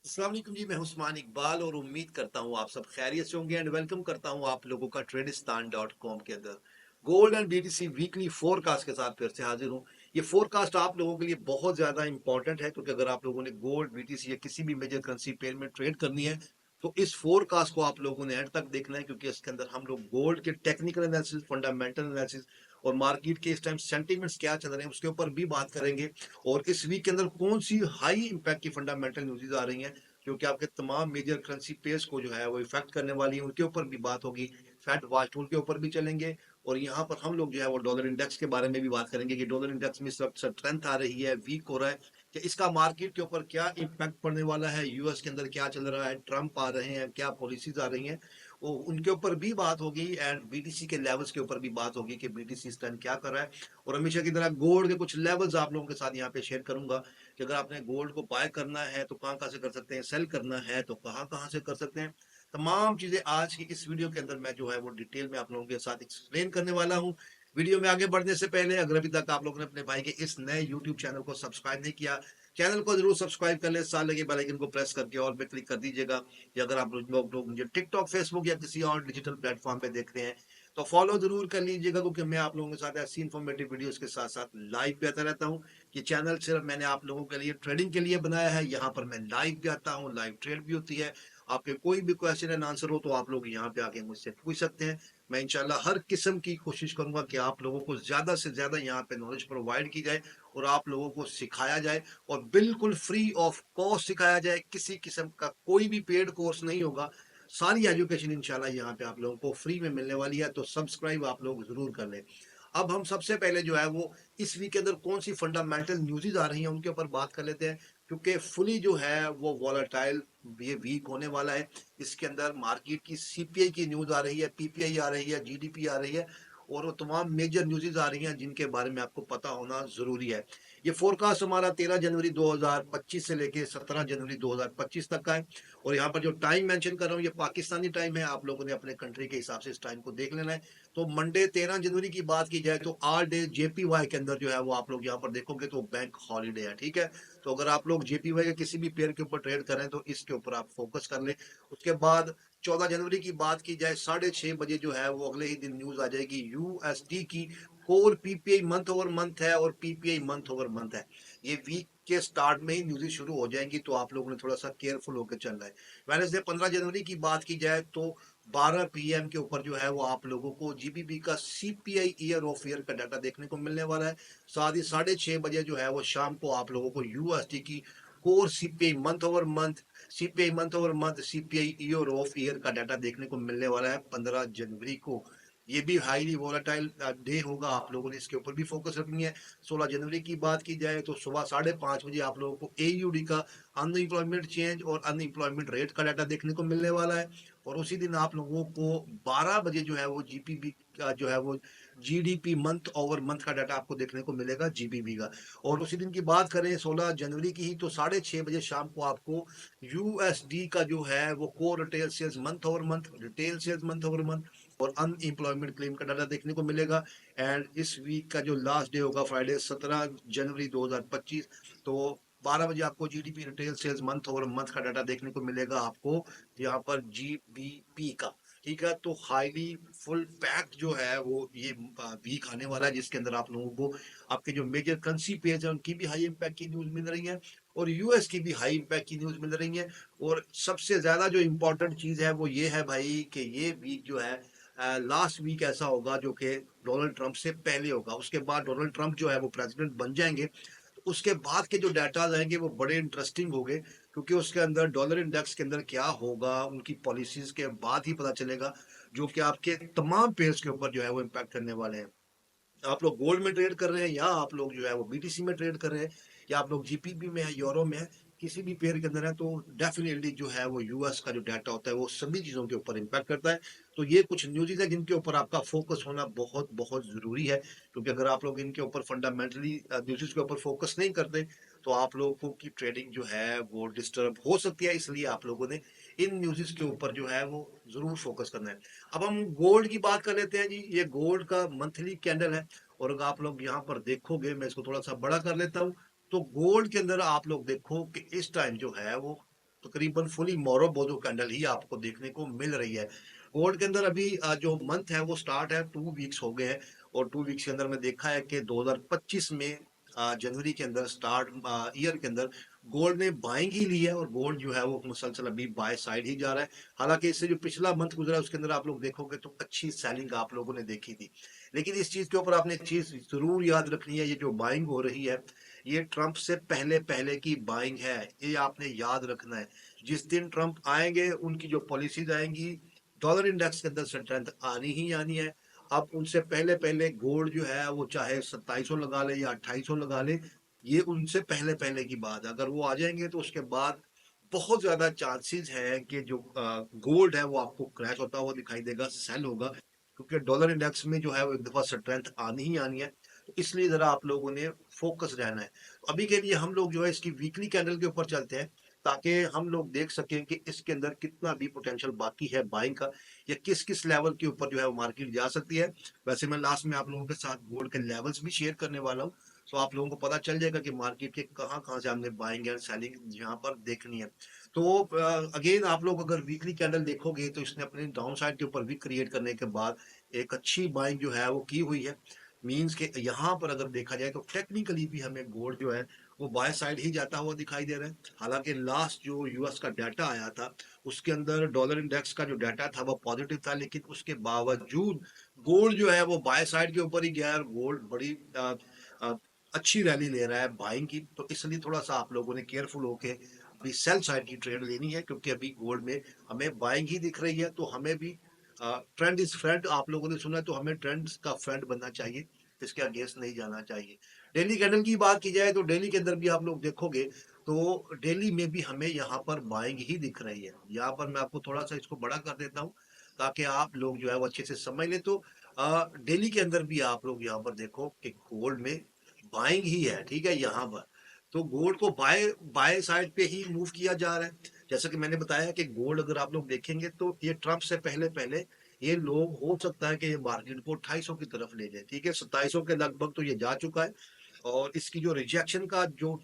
अस्सलाम वालेकुम जी, मैं उस्मान इकबाल और उम्मीद करता हूँ आप सब खैरियत से होंगे एंड वेलकम करता हूँ आप लोगों का ट्रेडिस्तान.com के अंदर gold and BTC weekly forecast के साथ फिर से हाजिर हूँ। ये फोरकास्ट आप लोगों के लिए बहुत ज्यादा इंपॉर्टेंट है क्योंकि अगर आप लोगों ने गोल्ड बीटीसी या किसी भी मेजर करेंसी पेयर में ट्रेड करनी है तो इस फोरकास्ट को आप लोगों ने एंड तक देखना है, क्योंकि इसके अंदर हम लोग गोल्ड के टेक्निकल एनालिसिस, फंडामेंटल एनालिसिस और मार्केट के इस टाइम सेंटीमेंट्स क्या चल रहे हैं उसके ऊपर भी बात करेंगे। और इस वीक के अंदर कौन सी हाई इंपैक्ट की फंडामेंटल न्यूज़ आ रही हैं जो कि आपके तमाम मेजर करेंसी पेयर्स को जो है वो इफेक्ट करने वाली है, उनके ऊपर भी बात होगी। फैट वाच टूल के ऊपर भी चलेंगे और यहाँ पर हम लोग जो है वो डॉलर इंडेक्स के बारे में भी बात करेंगे कि डॉलर इंडेक्स में इस वक्त स्ट्रेंथ आ रही है, वीक हो रहा है, कि इसका मार्केट के ऊपर क्या इम्पैक्ट पड़ने वाला है, यूएस के अंदर क्या चल रहा है, ट्रंप आ रहे हैं, क्या पॉलिसीज आ रही हैं, वो उनके ऊपर भी बात होगी। एंड बीटीसी के लेवल्स के ऊपर भी बात होगी कि बीटीसी इस टाइम क्या कर रहा है। और हमेशा की तरह गोल्ड के कुछ लेवल्स आप लोगों के साथ यहाँ पे शेयर करूंगा कि अगर आपने गोल्ड को बाय करना है तो कहाँ कहाँ से कर सकते हैं, सेल करना है तो कहाँ कहाँ से कर सकते हैं। तमाम चीजें आज की इस वीडियो के अंदर मैं जो है वो डिटेल में आप लोगों के साथ एक्सप्लेन करने वाला हूँ। वीडियो में आगे बढ़ने से पहले अगर अभी तक आप लोगों ने अपने भाई के इस नए यूट्यूब चैनल को सब्सक्राइब नहीं किया, चैनल को जरूर सब्सक्राइब कर ले, साथ लगे बेल आइकन को प्रेस करके और पे क्लिक कर दीजिएगा। या अगर आप लोग मुझे टिकटॉक, फेसबुक या किसी और डिजिटल प्लेटफॉर्म पे देख रहे हैं तो फॉलो जरूर कर लीजिएगा, क्योंकि मैं आप लोगों के साथ ऐसी इन्फॉर्मेटिव वीडियोस के साथ साथ लाइव भी आता रहता हूँ। ये चैनल सिर्फ मैंने आप लोगों के लिए ट्रेडिंग के लिए बनाया है, यहाँ पर मैं लाइव भी आता हूँ, लाइव ट्रेड भी होती है। आपके कोई भी क्वेश्चन एंड आंसर हो तो आप लोग यहाँ पे आके मुझसे पूछ सकते हैं। मैं इंशाल्लाह हर किस्म की कोशिश करूंगा कि आप लोगों को ज्यादा से ज्यादा यहाँ पे नॉलेज प्रोवाइड की जाए और आप लोगों को सिखाया जाए, और बिल्कुल फ्री ऑफ कॉस्ट सिखाया जाए। किसी किस्म का कोई भी पेड कोर्स नहीं होगा, सारी एजुकेशन इंशाल्लाह यहाँ पे आप लोगों को फ्री में मिलने वाली है, तो सब्सक्राइब आप लोग जरूर कर लें। अब हम सबसे पहले जो है वो इस वीक के अंदर कौन सी फंडामेंटल न्यूज़ आ रही हैं उनके ऊपर बात कर लेते हैं, क्योंकि फुली जो है वो वॉलेटाइल ये वीक होने वाला है। इसके अंदर मार्केट की सीपीआई की न्यूज़ आ रही है, पीपीआई आ रही है, जीडीपी आ रही है, और वो तमाम मेजर न्यूज़ आ रही हैं जिनके बारे में आपको पता होना जरूरी है। ये फोरकास्ट हमारा 13 जनवरी 2025 से लेके 17 जनवरी 2025 तक का है। और यहाँ पर जो टाइम मेंशन कर रहा हूँ ये पाकिस्तानी टाइम है, आप लोगों ने अपने कंट्री के हिसाब से इस टाइम को देख लेना है। तो मंडे 13 जनवरी की बात की जाए तो आर डे जेपीवाई के अंदर जो है वो आप लोग यहाँ पर देखोगे तो बैंक हॉलीडे है, ठीक है। तो अगर आप लोग जेपीवाई के किसी भी पेयर के ऊपर ट्रेड कर रहे हैं तो इसके ऊपर आप फोकस कर लें। उसके बाद 14 जनवरी की बात की जाए 6:30 बजे जो है वो अगले ही दिन न्यूज आ जाएगी यूएसडी की। Core PPI month over month है और पीपीआई मंथ ओवर मंथ है। ये वीक के स्टार्ट में ही न्यूज शुरू हो जाएंगी, तो आप लोगों ने थोड़ा सा केयरफुल होकर चलना है। वेडनेसडे 15 जनवरी की बात की जाए तो 12 पीएम के ऊपर जो है वो आप लोगों को जीबीपी का सीपीआई ईयर ऑफ ईयर का डाटा देखने को मिलने वाला है। साथ ही 6:30 बजे जो है वो शाम को आप लोगों को यूएसडी की core CPI month over month, CPI month over month, CPI year of year का डाटा देखने को मिलने वाला है 15 जनवरी को। ये भी हाईली वोलाटाइल डे होगा, आप लोगों ने इसके ऊपर भी फोकस रखनी है। 16 जनवरी की बात की जाए तो सुबह 5:30 बजे आप लोगों को एयूडी का अनएम्प्लॉयमेंट चेंज और अनएम्प्लॉयमेंट रेट का डाटा देखने को मिलने वाला है। और उसी दिन आप लोगों को 12 बजे जो है वो जीपीबी का जो है वो जीडीपी मंथ ओवर मंथ का डाटा आपको देखने को मिलेगा, जीबीबी का। और उसी दिन की बात करें 16 जनवरी की ही तो 6:30 बजे शाम को आपको यूएसडी का जो है वो core retail sales month over month, retail sales month over month और अनएम्प्लॉयमेंट क्लेम का डाटा देखने को मिलेगा। एंड इस वीक का जो लास्ट डे होगा फ्राइडे 17 जनवरी 2025, तो 12 बजे आपको GDP retail sales month over month का डाटा देखने को मिलेगा आपको यहाँ पर जीबीपी का। ठीक है, तो हाईली फुल पैक्ड जो है वो ये वीक आने वाला है, जिसके अंदर आप लोगों को आपके जो मेजर करेंसी पेज है उनकी भी हाई इम्पैक्ट की न्यूज मिल रही है और यूएस की भी हाई इम्पैक्ट की न्यूज मिल रही है। और सबसे ज्यादा जो इम्पोर्टेंट चीज है वो ये है भाई कि ये वीक जो है लास्ट वीक ऐसा होगा जो कि डोनाल्ड ट्रंप से पहले होगा। उसके बाद डोनाल्ड ट्रंप जो है वो प्रेसिडेंट बन जाएंगे, तो उसके बाद के जो डाटाज आएंगे वो बड़े इंटरेस्टिंग होंगे, क्योंकि उसके अंदर डॉलर इंडेक्स के अंदर क्या होगा उनकी पॉलिसीज के बाद ही पता चलेगा, जो कि आपके तमाम पेयर्स के ऊपर जो है वो इम्पैक्ट करने वाले हैं। आप लोग गोल्ड में ट्रेड कर रहे हैं या आप लोग जो है वो बीटीसी में ट्रेड कर रहे हैं या आप लोग जीपीपी में है, यूरो में है, किसी भी पेयर के अंदर है, तो डेफिनेटली जो है वो यूएस का जो डाटा होता है वो सभी चीजों के ऊपर इम्पैक्ट करता है। तो ये कुछ न्यूज़ है जिनके ऊपर आपका फोकस होना बहुत बहुत जरूरी है, क्योंकि अगर आप लोग इनके ऊपर फंडामेंटली न्यूज़ के ऊपर फोकस नहीं करते तो आप लोगों की ट्रेडिंग जो है वो डिस्टर्ब हो सकती है। इसलिए आप लोगों ने इन न्यूज़ के ऊपर जो है वो जरूर फोकस करना है। अब हम गोल्ड की बात कर लेते हैं जी। ये गोल्ड का मंथली कैंडल है, और अगर आप लोग यहाँ पर देखोगे, मैं इसको थोड़ा सा बड़ा कर लेता हूँ, तो गोल्ड के अंदर आप लोग देखो कि इस टाइम जो है वो तकरीबन फुली मोरोबोदो कैंडल ही आपको देखने को मिल रही है। गोल्ड के अंदर अभी जो मंथ है वो स्टार्ट है, 2 वीक्स हो गए हैं और 2 वीक्स के अंदर मैं देखा है कि 2025 में जनवरी के अंदर स्टार्ट ईयर के अंदर गोल्ड ने बाइंग ही ली है और गोल्ड जो है वो मुसलसल अभी बाय साइड ही जा रहा है। हालांकि इससे जो पिछला मंथ गुजरा है उसके अंदर आप लोग देखोगे तो अच्छी सेलिंग आप लोगों ने देखी थी। लेकिन इस चीज के ऊपर आपने एक चीज जरूर याद रखनी है, ये जो बाइंग हो रही है ये ट्रंप से पहले पहले की बाइंग है, ये आपने याद रखना है। जिस दिन ट्रंप आएंगे उनकी जो पॉलिसीज आएंगी, डॉलर इंडेक्स के अंदर स्ट्रेंथ आनी ही आनी है। अब उनसे पहले पहले गोल्ड जो है वो चाहे 2700 लगा ले या 2800 लगा ले, ये उनसे पहले पहले की बात है। अगर वो आ जाएंगे तो उसके बाद बहुत ज्यादा चांसेस है कि जो गोल्ड है वो आपको क्रैश होता हुआ दिखाई देगा, सेल होगा, क्योंकि डॉलर इंडेक्स में जो है वो एक दफा स्ट्रेंथ आनी ही आनी है। तो इसलिए जरा आप लोगों ने फोकस रहना है। अभी के लिए हम लोग जो है इसकी वीकली कैंडल के ऊपर चलते हैं, ताकि हम लोग देख सकें कि इसके अंदर कितना भी पोटेंशियल बाकी है बाइंग का, या किस किस लेवल के ऊपर जो है वो मार्केट जा सकती है। वैसे मैं लास्ट में आप लोगों के साथ गोल्ड के लेवल्स भी शेयर करने वाला हूँ, तो आप लोगों को पता चल जाएगा कि मार्केट के कहाँ कहाँ से हमने बाइंग एंड सेलिंग यहाँ पर देखनी है। तो अगेन आप लोग अगर वीकली कैंडल देखोगे तो इसने अपने डाउन साइड के ऊपर वीक क्रिएट करने के बाद एक अच्छी बाइंग जो है वो की हुई है। मींस के यहाँ पर अगर देखा जाए तो टेक्निकली भी हमें गोल्ड जो है वो बाय साइड ही जाता हुआ दिखाई दे रहा है। हालांकि लास्ट जो यूएस का डाटा आया था उसके अंदर डॉलर इंडेक्स का जो डाटा था वो पॉजिटिव था, लेकिन उसके बावजूद गोल्ड जो है वो बाय साइड के ऊपर ही गया है और गोल्ड बड़ी आ, अच्छी रैली ले रहा है बाइंग की। तो इसलिए थोड़ा सा आप लोगों ने केयरफुल होके अभी सेल साइड की ट्रेड लेनी है, क्योंकि अभी गोल्ड में हमें बाइंग ही दिख रही है। तो हमें भी ट्रेंड इज फ्रेंड आप लोगों ने सुना है, तो हमें ट्रेंड का फ्रेंड बनना चाहिए, इसके अगेंस्ट नहीं जाना चाहिए। डेली कैंडल की बात की जाए तो डेली के अंदर भी आप लोग देखोगे तो डेली में भी हमें यहाँ पर बाइंग ही दिख रही है। यहाँ पर मैं आपको थोड़ा सा इसको बड़ा कर देता हूँ ताकि आप लोग जो है वो अच्छे से समझ ले। तो डेली के अंदर भी आप लोग यहाँ पर देखो कि गोल्ड में बाइंग ही है, ठीक है। यहाँ पर तो गोल्ड को बाय बाय साइड पे ही मूव किया जा रहा है। जैसा कि मैंने बताया कि गोल्ड अगर आप लोग देखेंगे तो ये ट्रंप से पहले पहले ये लोग हो सकता है कि ये मार्केट को 250 की तरफ ले जाए, ठीक है। 2700 के लगभग तो ये जा चुका है और इसकी जो रिजेक्शन का जो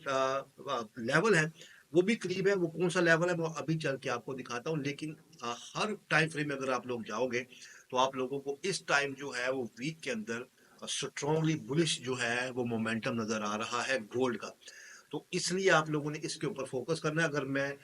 लेवल है वो भी करीब है। वो कौन सा लेवल है वो अभी चल के आपको दिखाता हूँ। लेकिन हर टाइम फ्रेम में अगर आप लोग जाओगे तो आप लोगों को इस टाइम जो है वो वीक के अंदर स्ट्रॉन्गली बुलिश जो है वो मोमेंटम नजर आ रहा है गोल्ड का। तो इसलिए आप लोगों ने इसके ऊपर फोकस करना है। अगर मैं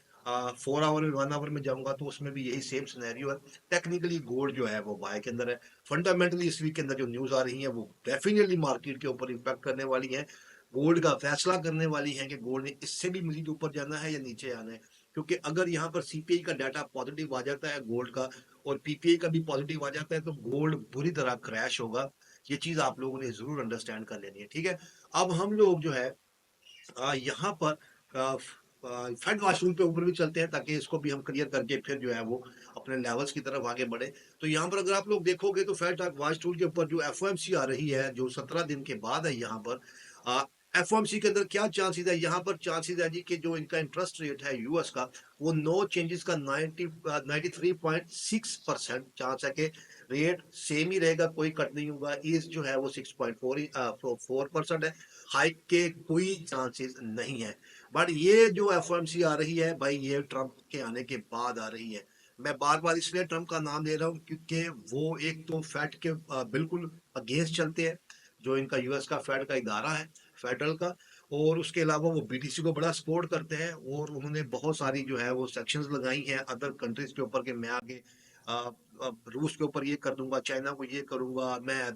4 आवर में 1 आवर में जाऊंगा तो उसमें भी यही सेम सिनेरियो है। टेक्निकली गोल्ड जो है वो बाय के अंदर है। फंडामेंटली इस वीक के अंदर जो न्यूज आ रही है वो डेफिनेटली मार्केट के ऊपर इम्पैक्ट करने वाली है, गोल्ड का फैसला करने वाली है कि गोल्ड ने इससे भी मजीद ऊपर जाना है या नीचे आना है। क्योंकि अगर यहाँ पर सीपीआई का डाटा पॉजिटिव आ जाता है गोल्ड का और पीपीआई का भी पॉजिटिव आ जाता है तो गोल्ड बुरी तरह क्रैश होगा। ये चीज आप लोगों ने जरूर अंडरस्टैंड कर लेनी है, ठीक है। अब हम लोग जो है यहाँ पर फेड वॉशरूम पे ऊपर भी चलते हैं ताकि इसको भी हम क्लियर करके फिर जो है वो अपने लेवल्स की तरफ आगे बढ़े। तो यहाँ पर अगर आप लोग देखोगे तो फेड वॉच टूल के ऊपर जो एफओएमसी आ रही है जो 17 दिन के बाद है, यहाँ पर एफओएमसी के अंदर क्या चांसेस है, यहाँ पर चांसेस है जी कि जो इनका इंटरेस्ट रेट है यूएस का वो नो चेंजेस का 93.6% चांस है कि रेट सेम ही रहेगा, कोई कट नहीं होगा। ईज जो है वो 6.4% है, हाइक के कोई चांसेस नहीं है। बट ये जो एफओएमसी आ रही है भाई ये ट्रंप के आने के बाद आ रही है। मैं बार बार इसलिए ट्रंप का नाम ले रहा हूँ क्योंकि वो एक तो फेड के बिल्कुल अगेंस्ट चलते हैं, जो इनका यूएस का फेड का इदारा है फेडरल का। और उसके अलावा वो बीटीसी को बड़ा सपोर्ट करते हैं और उन्होंने बहुत सारी जो है वो सेक्शंस लगाई हैं अदर कंट्रीज के ऊपर कि मैं आगे अ, रूस के ऊपर ये कर दूंगा, चाइना को ये करूंगा मैं।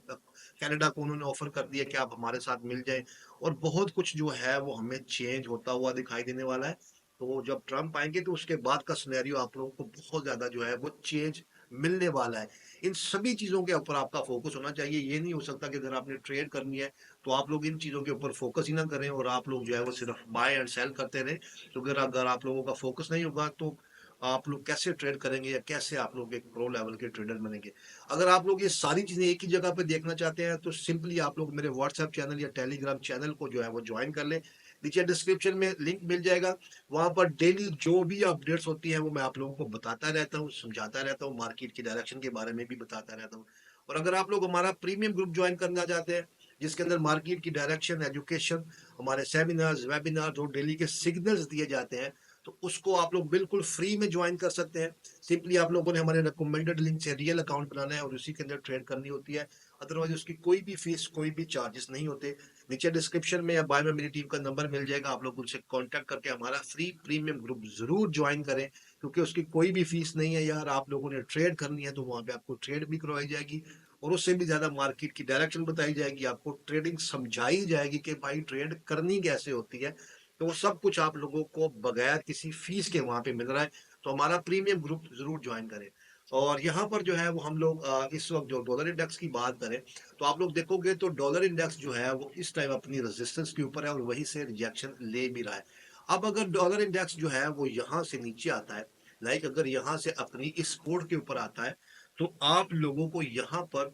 कनाडा को उन्होंने ऑफर कर दिया कि आप हमारे साथ मिल जाएं। और बहुत कुछ जो है वो हमें चेंज होता हुआ दिखाई देने वाला है। तो जब ट्रंप आएंगे तो उसके बाद का सिनेरियो आप लोगों को बहुत ज्यादा जो है वो चेंज मिलने वाला है। इन सभी चीजों के ऊपर आपका फोकस होना चाहिए। ये नहीं हो सकता कि अगर आपने ट्रेड करनी है तो आप लोग इन चीजों के ऊपर फोकस ही ना करें और आप लोग जो है वो सिर्फ बाय एंड सेल करते रहे। तो अगर अगर आप लोगों का फोकस नहीं होगा तो आप लोग कैसे ट्रेड करेंगे या कैसे आप लोग एक प्रो लेवल के ट्रेडर बनेंगे। अगर आप लोग ये सारी चीजें एक ही जगह पे देखना चाहते हैं तो सिंपली आप लोग मेरे व्हाट्सएप चैनल या टेलीग्राम चैनल को जो है वो ज्वाइन कर ले। नीचे डिस्क्रिप्शन में लिंक मिल जाएगा, वहां पर डेली जो भी अपडेट्स होती हैं वो मैं आप लोगों को बताता रहता हूँ, समझाता रहता हूँ, मार्केट की डायरेक्शन के बारे में भी बताता रहता हूँ। और अगर आप लोग हमारा प्रीमियम ग्रुप ज्वाइन करना चाहते हैं जिसके अंदर मार्केट की डायरेक्शन, एजुकेशन, हमारे सेमिनार्स, वेबिनार, जो डेली के सिग्नल्स दिए जाते हैं, तो उसको आप लोग बिल्कुल फ्री में ज्वाइन कर सकते हैं। सिंपली आप लोगों ने हमारे रिकमेंडेड लिंक से रियल अकाउंट बनाना है और उसी के अंदर ट्रेड करनी होती है। अदरवाइज उसकी कोई भी फीस, कोई भी चार्जेस नहीं होते। नीचे डिस्क्रिप्शन में या बायो में मेरी टीम का नंबर मिल जाएगा, आप लोग उनसे कॉन्टैक्ट करके हमारा फ्री प्रीमियम ग्रुप जरूर ज्वाइन करें, क्योंकि उसकी कोई भी फीस नहीं है यार। आप लोगों ने ट्रेड करनी है तो वहां पे आपको ट्रेड भी करवाई जाएगी और उससे भी ज्यादा मार्केट की डायरेक्शन बताई जाएगी, आपको ट्रेडिंग समझाई जाएगी कि भाई ट्रेड करनी कैसे होती है। तो वो सब कुछ आप लोगों को बगैर किसी फीस के वहां पे मिल रहा है। तो हमारा प्रीमियम ग्रुप जरूर ज्वाइन करें। और यहाँ पर जो है वो हम लोग इस वक्त जो डॉलर इंडेक्स की बात करें, तो आप लोग देखोगे तो डॉलर इंडेक्स जो है वो इस टाइम अपनी रेजिस्टेंस के ऊपर है और वहीं से रिजेक्शन ले भी रहा है। अब अगर डॉलर इंडेक्स जो है वो यहाँ से नीचे आता है, लाइक अगर यहाँ से अपनी इस सपोर्ट के ऊपर आता है, तो आप लोगों को यहाँ पर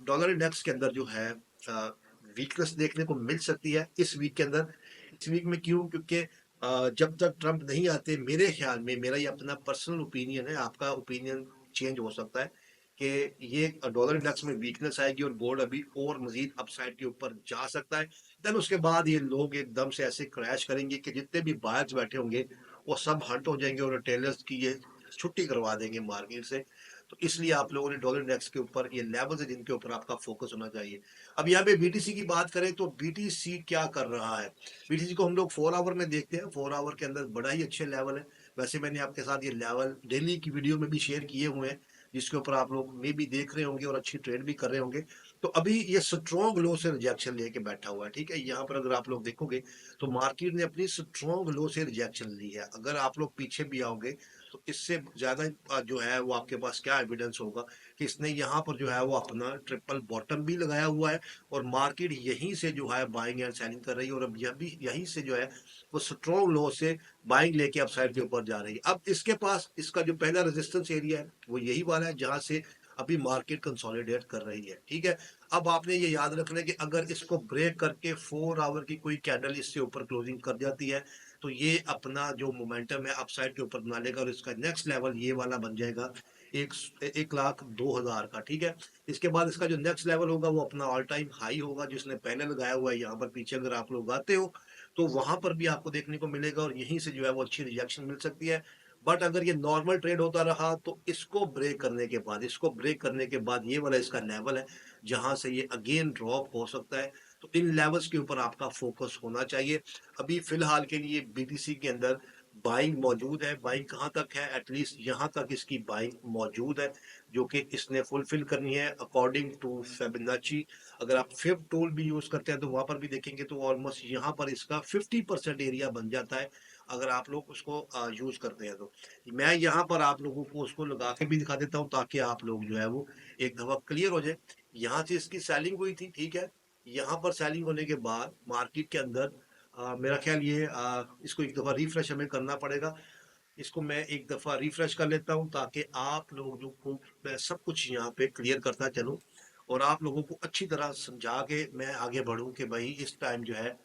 डॉलर इंडेक्स के अंदर जो है वीकनेस देखने को मिल सकती है इस वीक के अंदर। इस वीक में क्यों? क्योंकि जब तक ट्रंप नहीं आते, मेरे ख्याल में, मेरा ये अपना पर्सनल ओपिनियन है, आपका ओपिनियन चेंज हो सकता है, कि ये डॉलर इंडेक्स में वीकनेस आएगी और गोल्ड अभी और मजीद अपसाइड के ऊपर जा सकता है। देन उसके बाद ये लोग एकदम से ऐसे क्रैश करेंगे कि जितने भी बायर्स बैठे होंगे वो सब हट हो जाएंगे और रिटेलर्स की ये छुट्टी करवा देंगे मार्केट से। तो इसलिए आप लोगों ने डॉलर इंडेक्स के ऊपर ये लेवल्स है जिनके ऊपर आपका फोकस होना चाहिए। अब यहाँ पे बीटीसी की बात करें तो बीटीसी क्या कर रहा है? बीटीसी को हम लोग 4 आवर में देखते हैं। 4 आवर के अंदर बड़ा ही अच्छे लेवल है। वैसे मैंने आपके साथ ये लेवल डेली की वीडियो में भी शेयर किए हुए हैं, जिसके ऊपर आप लोग मे भी देख रहे होंगे और अच्छी ट्रेड भी कर रहे होंगे। तो अभी ये स्ट्रॉन्ग लो से रिजेक्शन लेके बैठा हुआ है, ठीक है। यहाँ पर अगर आप लोग देखोगे तो मार्केट ने अपनी स्ट्रॉन्ग लो से रिजेक्शन ली है। अगर आप लोग पीछे भी आओगे तो इससे ज्यादा जो है वो आपके पास क्या एविडेंस होगा कि इसने यहाँ पर जो है वो अपना ट्रिपल बॉटम भी लगाया हुआ है और मार्केट यहीं से जो है बाइंग एंड सेलिंग कर रही है और अब यह भी यहीं से जो है वो स्ट्रॉन्ग लो से बाइंग लेके अपसाइड के ऊपर जा रही है। अब इसके पास इसका जो पहला रेजिस्टेंस एरिया है वो यही वाला है जहां से अभी मार्केट कंसोलिडेट कर रही है, ठीक है। अब आपने ये याद रखना है कि अगर इसको ब्रेक करके 4 आवर की कोई कैंडल इससे ऊपर क्लोजिंग कर जाती है तो ये अपना जो मोमेंटम है अपसाइड के ऊपर बना लेगा और इसका नेक्स्ट लेवल ये वाला बन जाएगा 1,02,000 का, ठीक है। इसके बाद इसका जो नेक्स्ट लेवल होगा वो अपना ऑल टाइम हाई होगा जिसने पहले लगाया हुआ है। यहाँ पर पीछे अगर आप लोग आते हो तो वहां पर भी आपको देखने को मिलेगा और यहीं से जो है वो अच्छी रिजेक्शन मिल सकती है। बट अगर ये नॉर्मल ट्रेड होता रहा तो इसको ब्रेक करने के बाद ये वाला इसका लेवल है जहां से ये अगेन ड्रॉप हो सकता है। तो इन लेवल्स के ऊपर आपका फोकस होना चाहिए। अभी फिलहाल के लिए बीटीसी के अंदर बाइंग मौजूद है। बाइंग कहाँ तक है? एटलीस्ट यहाँ तक इसकी बाइंग मौजूद है जो कि इसने फुलफिल करनी है अकॉर्डिंग टू फिबोनाची। अगर आप फिब टूल भी यूज करते हैं तो वहां पर भी देखेंगे तो ऑलमोस्ट यहाँ पर इसका 50% एरिया बन जाता है अगर आप लोग उसको यूज करते हैं तो। मैं यहाँ पर आप लोगों को उसको लगा के भी दिखा देता हूँ ताकि आप लोग जो है वो एक दफा क्लियर हो जाए। यहाँ से इसकी सेलिंग हुई थी, ठीक है। यहाँ पर सेलिंग होने के बाद मार्केट के अंदर मेरा ख्याल ये इसको एक दफा रिफ्रेश हमें करना पड़ेगा। इसको मैं एक दफा रिफ्रेश कर लेता हूं ताकि आप लोगों को मैं सब कुछ यहाँ पे क्लियर करता चलूं और आप लोगों को अच्छी तरह समझा के मैं आगे बढ़ूं कि भाई इस टाइम जो है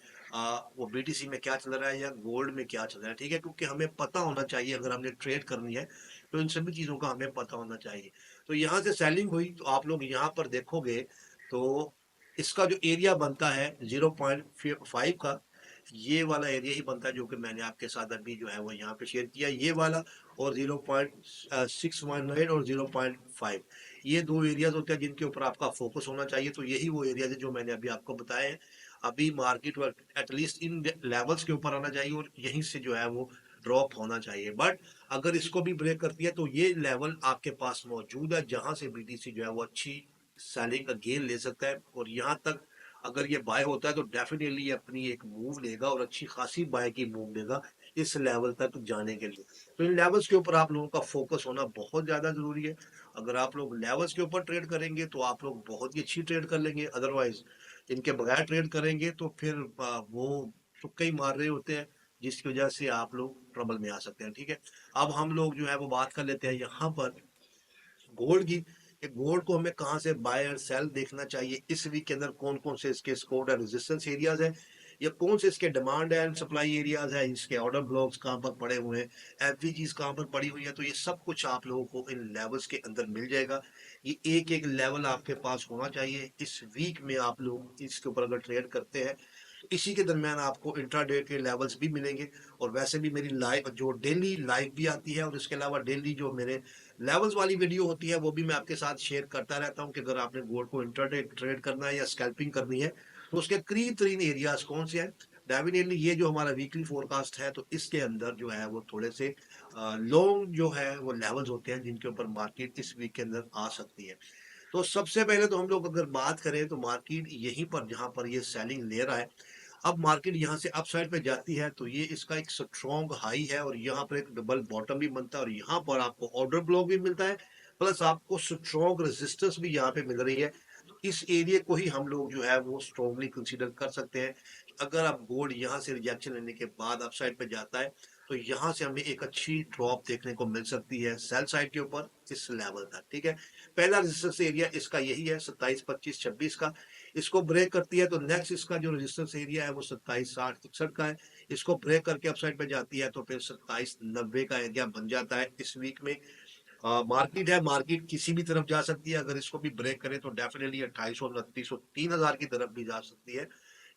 वो बीटीसी में क्या चल रहा है या गोल्ड में क्या चल रहा है, ठीक है। क्योंकि हमें पता होना चाहिए, अगर हमने ट्रेड करनी है तो इन सभी चीजों का हमें पता होना चाहिए। तो यहाँ से सेलिंग हुई तो आप लोग यहाँ पर देखोगे तो इसका जो एरिया बनता है 0.5 का, ये वाला एरिया ही बनता है जो कि मैंने आपके साथ अभी जो है वो यहाँ पे शेयर किया, ये वाला। और 0.618 और 0.5, ये दो एरियाज होते हैं जिनके ऊपर आपका फोकस होना चाहिए। तो यही वो एरियाज है जो मैंने अभी आपको बताए हैं। अभी मार्केट एटलीस्ट इन लेवल्स के ऊपर आना चाहिए और यहीं से जो है वो ड्रॉप होना चाहिए। बट अगर इसको भी ब्रेक करती है तो ये लेवल आपके पास मौजूद है जहां से बीटीसी जो है वो अच्छी सेलिंग का गेन ले सकता है। और यहाँ तक अगर ये बाय होता है तो डेफिनेटली ये अपनी एक मूव लेगा और अच्छी खासी बाय की मूव लेगा इस लेवल तक जाने के लिए। तो इन लेवल्स के ऊपर आप लोगों का फोकस होना बहुत ज्यादा जरूरी है। अगर आप लोग लेवल्स के ऊपर ट्रेड करेंगे तो आप लोग बहुत ही अच्छी ट्रेड कर लेंगे। अदरवाइज इनके बगैर ट्रेड करेंगे तो फिर वो तुक्के ही मार रहे होते हैं जिसकी वजह से आप लोग ट्रबल में आ सकते हैं, ठीक है। अब हम लोग जो है वो बात कर लेते हैं यहाँ पर गोल्ड की। कि गोल्ड को हमें कहाँ से बाय और सेल देखना चाहिए, इस वीक के अंदर कौन कौन से इसके सपोर्ट एंड रेजिस्टेंस एरियाज है, या कौन से इसके डिमांड एंड सप्लाई एरियाज है, इसके ऑर्डर ब्लॉक्स कहाँ पर पड़े हुए हैं, एफवीजीज कहाँ पर पड़ी हुई है। तो ये सब कुछ आप लोगों को इन लेवल्स के अंदर मिल जाएगा। ये एक एक लेवल आपके पास होना चाहिए। इस वीक में आप लोग इसके ऊपर अगर ट्रेड करते हैं इसी के दरमियान आपको इंट्राडे के लेवल्स भी मिलेंगे, और वैसे भी मेरी लाइव जो डेली लाइव भी आती है, और इसके अलावा डेली जो मेरे लेवल्स वाली वीडियो होती है वो भी मैं आपके साथ शेयर करता रहता हूँ कि अगर आपने गोल्ड को इंट्राडे ट्रेड करना है या स्कैल्पिंग करनी है तो उसके करीब तरीन एरियाज कौन से हैं। डेफिनेटली ये जो हमारा वीकली फोरकास्ट है तो इसके अंदर जो है वो थोड़े से लॉन्ग जो है वो लेवल्स होते हैं जिनके ऊपर मार्केट इस वीक के अंदर आ सकती है। तो सबसे पहले तो हम लोग अगर बात करें तो मार्केट यहीं पर जहां पर ये सेलिंग ले रहा है, अब मार्केट यहाँ से अपसाइड पे जाती है तो ये इसका एक स्ट्रॉन्ग हाई है और यहाँ पर एक डबल बॉटम भी बनता है और यहाँ पर आपको ऑर्डर ब्लॉक भी मिलता है, प्लस आपको स्ट्रॉन्ग रेजिस्टेंस भी यहाँ पे मिल रही है। तो इस एरिया को ही हम लोग जो है वो स्ट्रॉन्गली कंसीडर कर सकते हैं। अगर आप गोल्ड यहाँ से रिजेक्शन लेने के बाद अपसाइड पे जाता है तो यहाँ से हमें एक अच्छी ड्रॉप देखने को मिल सकती है सेल साइड के ऊपर इस लेवल तक। ठीक है, पहला रेजिस्टेंस एरिया इसका यही है 27, 25, 26 का। इसको ब्रेक करती है तो नेक्स्ट इसका जो रेजिस्टेंस एरिया है वो 27, 60, 61 का है। इसको ब्रेक करके अपसाइड पे जाती है तो फिर 27, 90 का एरिया बन जाता है। इस वीक में मार्केट है, मार्केट किसी भी तरफ जा सकती है, अगर इसको भी ब्रेक करे तो डेफिनेटली 2800, 2900, 3000 की तरफ भी जा सकती है,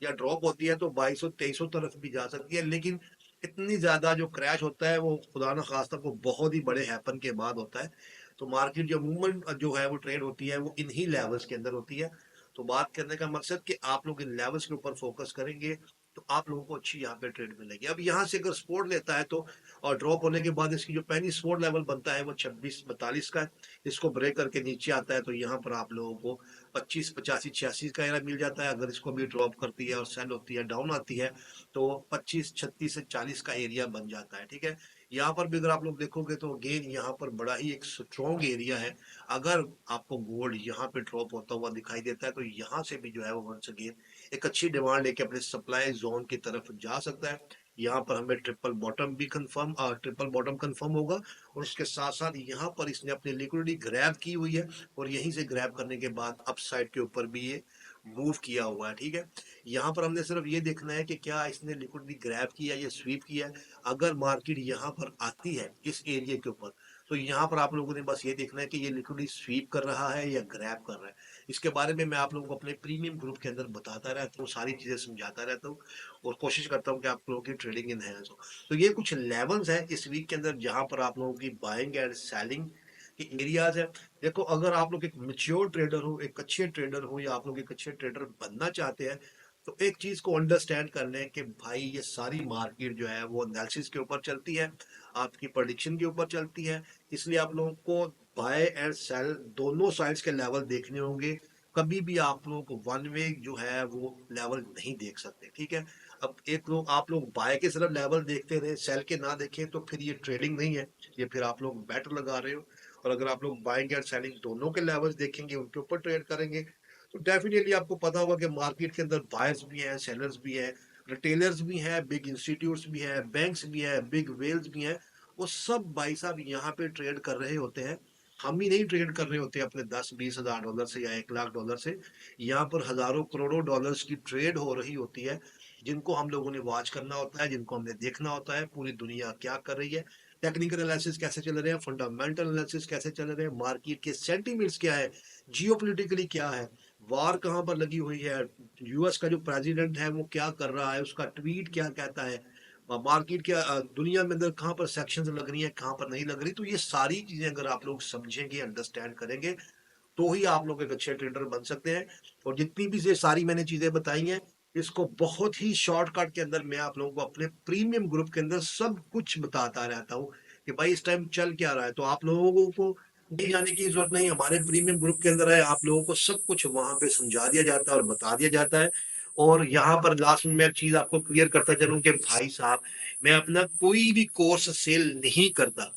या ड्रॉप होती है तो 2200, 2300 तरफ भी जा सकती है। लेकिन इतनी ज्यादा जो क्रैश होता है वो खुदा न खास्ता को बहुत ही बड़े हैपन के बाद होता है। तो मार्केट जो मूवमेंट जो है वो ट्रेड होती है वो इन्हीं लेवल्स के अंदर होती है। तो बात करने का मकसद कि आप लोग इन लेवल्स के ऊपर फोकस करेंगे तो आप लोगों को अच्छी यहाँ पे ट्रेड मिलेगी। अब यहाँ से अगर सपोर्ट लेता है तो, और ड्रॉप होने के बाद इसकी जो पहली सपोर्ट लेवल बनता है वो 26, 42 का है। इसको ब्रेक करके नीचे आता है तो यहाँ पर आप लोगों को 25, 85, 86 का एरिया मिल जाता है। अगर इसको भी ड्रॉप करती है और सेल होती है, डाउन आती है, तो 25, 36 से 40 का एरिया बन जाता है। ठीक है, यहाँ पर भी अगर आप लोग देखोगे तो अगेन यहाँ पर बड़ा ही एक स्ट्रॉन्ग एरिया है। अगर आपको गोल्ड यहाँ पे ड्रॉप होता हुआ दिखाई देता है तो यहाँ से भी जो है वो वंस अगेन एक अच्छी डिमांड लेके अपने सप्लाई जोन की तरफ जा सकता है। यहाँ पर हमें ट्रिपल बॉटम कंफर्म होगा, और उसके साथ साथ यहाँ पर इसने अपनी लिक्विडिटी ग्रैब की हुई है, और यहीं से ग्रैब करने के बाद अप साइड के ऊपर भी ये मूव किया हुआ है। ठीक है, यहाँ पर हमने सिर्फ ये देखना है कि क्या इसने लिक्विडिटी ग्रैब किया या स्वीप किया है। अगर मार्केट यहाँ पर आती है इस एरिया के ऊपर तो यहाँ पर आप लोगों ने बस ये देखना है कि ये लिक्विडिटी स्वीप कर रहा है या ग्रैब कर रहा है। इसके बारे में मैं आप लोगों को अपने प्रीमियम ग्रुप के अंदर बताता रहता हूँ, सारी चीजें समझाता रहता हूँ, और कोशिश करता हूँ कि आप लोगों की ट्रेडिंग इनहेंस हो। तो ये कुछ लेवल्स हैं इस वीक के अंदर जहां पर आप लोगों की बाइंग एंड सेलिंग के एरियाज है। देखो, अगर आप लोग एक मेच्योर ट्रेडर हो, एक अच्छे ट्रेडर हो, या आप लोग एक अच्छे ट्रेडर बनना चाहते हैं तो एक चीज को अंडरस्टैंड कर लें कि भाई ये सारी मार्केट जो है वो एनालिसिस के ऊपर चलती है, आपकी प्रेडिक्शन के ऊपर चलती है। इसलिए आप लोगों को बाय एंड सेल दोनों साइड्स के लेवल देखने होंगे। कभी भी आप लोग वन वे जो है वो लेवल नहीं देख सकते। ठीक है, अब एक लोग आप लोग बाय के सिर्फ लेवल देखते रहे, सेल के ना देखें, तो फिर ये ट्रेडिंग नहीं है, ये फिर आप लोग बेट लगा रहे हो। और अगर आप लोग बाइंग एंड सेलिंग दोनों के लेवल्स देखेंगे, उनके ऊपर ट्रेड करेंगे, तो डेफिनेटली आपको पता होगा कि मार्केट के अंदर बायर्स भी हैं, सेलर्स भी हैं, रिटेलर्स भी हैं, बिग इंस्टीट्यूट्स भी हैं, बैंक्स भी हैं, बिग वेल्स भी हैं। वो सब भाई साहब यहाँ पे ट्रेड कर रहे होते हैं। हम ही नहीं ट्रेड कर रहे होते अपने 10-20 हजार डॉलर से या 1 लाख डॉलर से। यहाँ पर हजारों करोड़ों डॉलर्स की ट्रेड हो रही होती है, जिनको हम लोगों ने वॉच करना होता है, जिनको हमने देखना होता है पूरी दुनिया क्या कर रही है, टेक्निकल एनालिसिस कैसे चल रहे हैं, फंडामेंटल एनालिसिस कैसे चल रहे हैं, मार्केट के सेंटीमेंट्स क्या है, जियोपॉलिटिकली क्या है, वार कहाँ पर लगी हुई है, यूएस का जो प्रेसिडेंट है वो क्या कर रहा है, उसका ट्वीट क्या कहता है, मार्केट के दुनिया में अंदर कहाँ पर सेक्शंस लग रही हैं, कहाँ पर नहीं लग रही। तो ये सारी चीजें अगर आप लोग समझेंगे, अंडरस्टैंड करेंगे, तो ही आप लोग एक अच्छे ट्रेडर बन सकते हैं। और जितनी भी ये सारी मैंने चीजें बताई हैं, इसको बहुत ही शॉर्टकट के अंदर मैं आप लोगों को अपने प्रीमियम ग्रुप के अंदर सब कुछ बताता रहता हूँ कि भाई इस टाइम चल क्या रहा है। तो आप लोगों को कहीं जाने की जरूरत नहीं, हमारे प्रीमियम ग्रुप के अंदर है, आप लोगों को सब कुछ वहां पे समझा दिया जाता है और बता दिया जाता है। और यहाँ पर लास्ट में मैं एक चीज आपको क्लियर करता चलूं कि भाई साहब, मैं अपना कोई भी कोर्स सेल नहीं करता,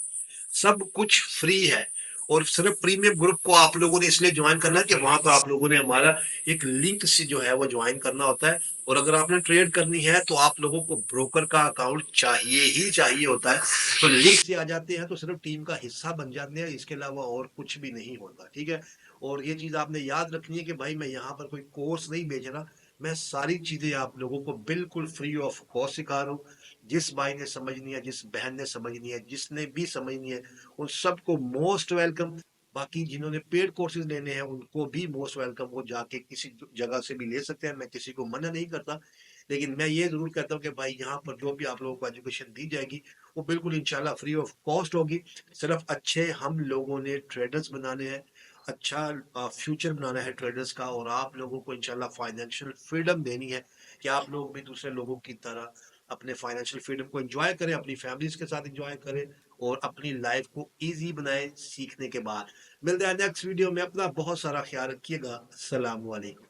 सब कुछ फ्री है। और सिर्फ प्रीमियम ग्रुप को आप लोगों ने इसलिए ज्वाइन करना है कि वहां पर आप लोगों ने हमारा एक लिंक से जो है वो ज्वाइन करना होता है। और अगर आपने ट्रेड करनी है तो आप लोगों को ब्रोकर का अकाउंट चाहिए ही चाहिए होता है। तो लिंक से आ जाते हैं तो सिर्फ टीम का हिस्सा बन जाते हैं, इसके अलावा और कुछ भी नहीं होता। ठीक है, और ये चीज आपने याद रखनी है कि भाई मैं यहाँ पर कोई कोर्स नहीं बेच रहा, मैं सारी चीजें आप लोगों को बिल्कुल फ्री ऑफ कॉस्ट सिखा रहा हूँ। जिस भाई ने समझनी है, जिस बहन ने समझनी है, जिसने भी समझनी है, उन सबको मोस्ट वेलकम। बाकी जिन्होंने पेड कोर्सेज लेने हैं उनको भी मोस्ट वेलकम, वो जाके किसी जगह से भी ले सकते हैं, मैं किसी को मना नहीं करता। लेकिन मैं ये ज़रूर कहता हूँ कि भाई यहाँ पर जो भी आप लोगों को एजुकेशन दी जाएगी, वो बिल्कुल इंशाल्लाह फ्री ऑफ कॉस्ट होगी। सिर्फ अच्छे हम लोगों ने ट्रेडर्स बनाने हैं, अच्छा फ्यूचर बनाना है ट्रेडर्स का, और आप लोगों को इंशाल्लाह फाइनेंशियल फ्रीडम देनी है कि आप लोग भी दूसरे लोगों की तरह अपने फाइनेंशियल फ्रीडम को एंजॉय करें, अपनी फैमिलीज के साथ एंजॉय करें और अपनी लाइफ को इजी बनाएं सीखने के बाद। मिलते हैं नेक्स्ट वीडियो में, अपना बहुत सारा ख्याल रखिएगा। अस्सलाम वालेकुम।